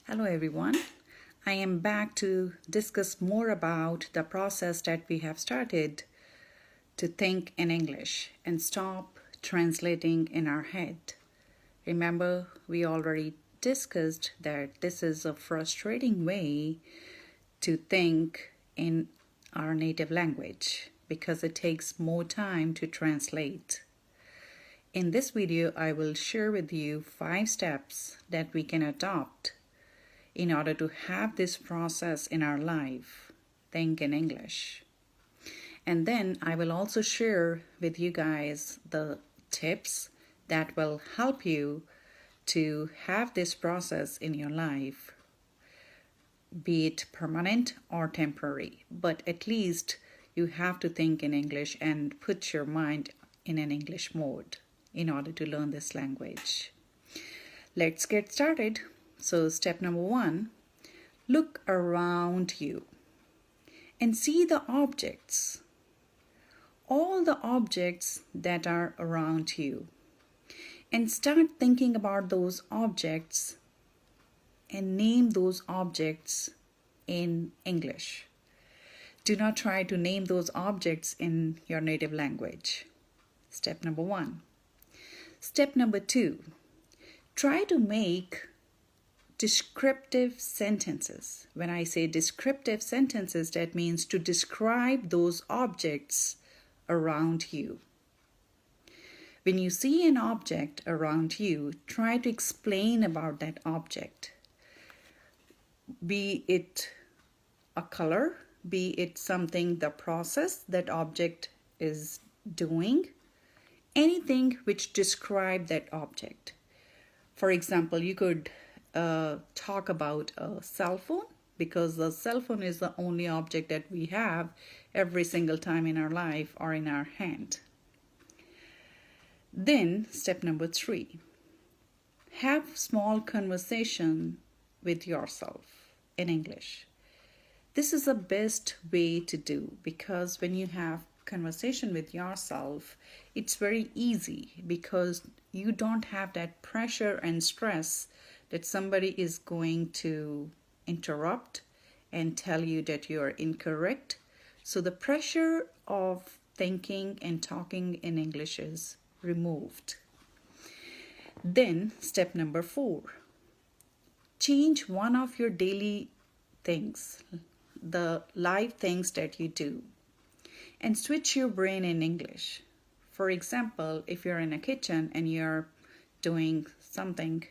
Hello everyone. I am back to discuss more about the process that we have started to think in English and stop translating in our head. Remember, we already discussed that this is a frustrating way to think in our native language because it takes more time to translate. In this video, I will share with you 5 steps that we can adopt in order to have this process in our life, think in English. And then I will also share with you guys the tips that will help you to have this process in your life, be it permanent or temporary. But at least you have to think in English and put your mind in an English mode in order to learn this language. Let's get started. So step number 1, look around you and see the objects, all the objects that are around you, and start thinking about those objects and name those objects in English. Do not try to name those objects in your native language. Step number 1. Step number 2, try to make descriptive sentences. When I say descriptive sentences, that means to describe those objects around you. When you see an object around you, try to explain about that object. Be it a color, be it something, the process that object is doing, anything which describe that object. For example, you could talk about a cell phone, because the cell phone is the only object that we have every single time in our life or in our hand. Then step number 3, have small conversation with yourself in English. This is the best way to do, because when you have conversation with yourself, it's very easy because you don't have that pressure and stress that somebody is going to interrupt and tell you that you are incorrect. So the pressure of thinking and talking in English is removed. Then step number 4, change one of your daily things, the live things that you do, and switch your brain in English. For example, if you're in a kitchen and you're doing something,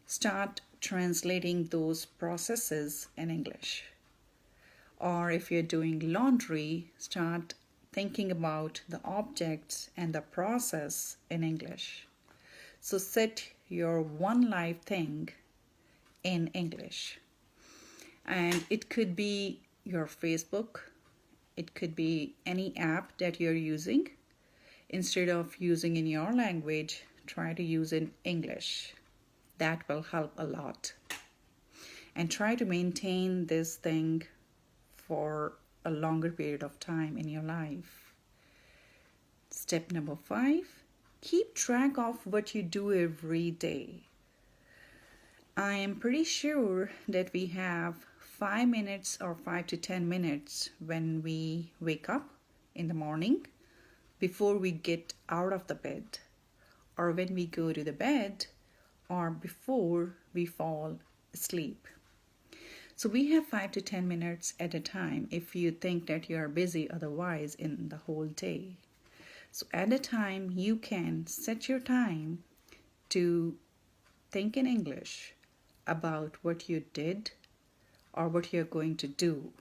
start translating those processes in English. Or if you're doing laundry, start thinking about the objects and the process in English. So set your one live thing in English. And it could be your Facebook, it could be any app that you're using. Instead of using in your language, try to use in English. That will help a lot. And try to maintain this thing for a longer period of time in your life. Step number 5, keep track of what you do every day. I am pretty sure that we have 5 minutes or 5 to 10 minutes when we wake up in the morning before we get out of the bed, or when we go to the bed, or before we fall asleep. So we have 5 to 10 minutes at a time if you think that you are busy otherwise in the whole day. So at a time, you can set your time to think in English about what you did or what you're going to do.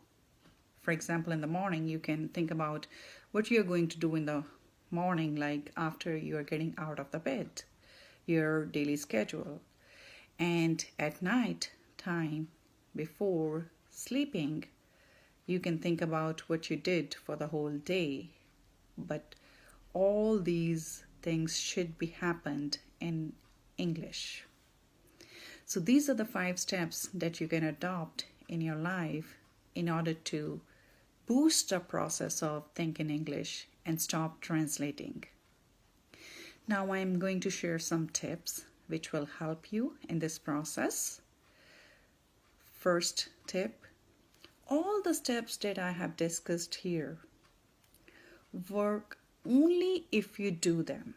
For example, in the morning, you can think about what you're going to do in the morning, like after you're getting out of the bed, your daily schedule. And at night time, before sleeping, you can think about what you did for the whole day. But all these things should be happened in English. So these are the 5 steps that you can adopt in your life in order to boost the process of thinking English and stop translating. Now I'm going to share some tips which will help you in this process. First tip, all the steps that I have discussed here work only if you do them,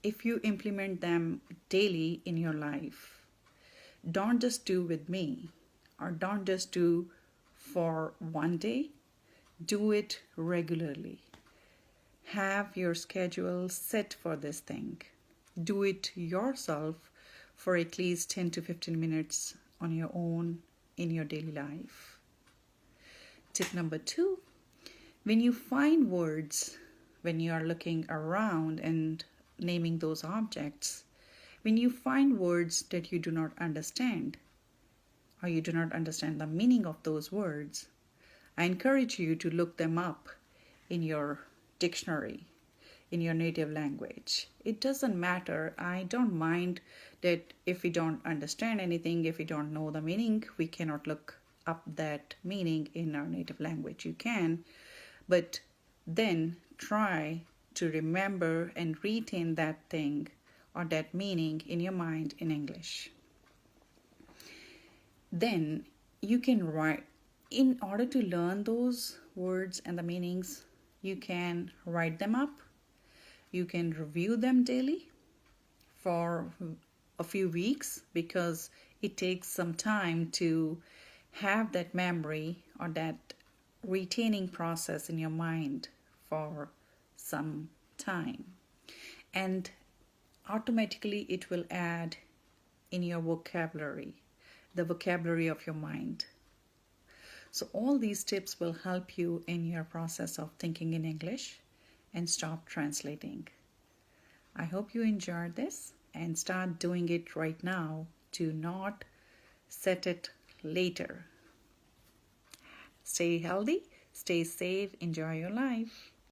if you implement them daily in your life. Don't just do with me, or don't just do for one day, do it regularly. Have your schedule set for this thing. Do it yourself for at least 10 to 15 minutes on your own in your daily life. Tip number 2, when you find words, when you are looking around and naming those objects, when you find words that you do not understand, or you do not understand the meaning of those words, I encourage you to look them up in your dictionary, in your native language. It doesn't matter. I don't mind that if we don't understand anything, if we don't know the meaning, we cannot look up that meaning in our native language. You can, but then try to remember and retain that thing or that meaning in your mind in English. Then you can write. In order to learn those words and the meanings, you can write them up. You can review them daily for a few weeks, because it takes some time to have that memory or that retaining process in your mind for some time. And automatically it will add in your vocabulary, the vocabulary of your mind. So all these tips will help you in your process of thinking in English and stop translating. I hope you enjoyed this and start doing it right now to not set it later. Stay healthy, stay safe, enjoy your life.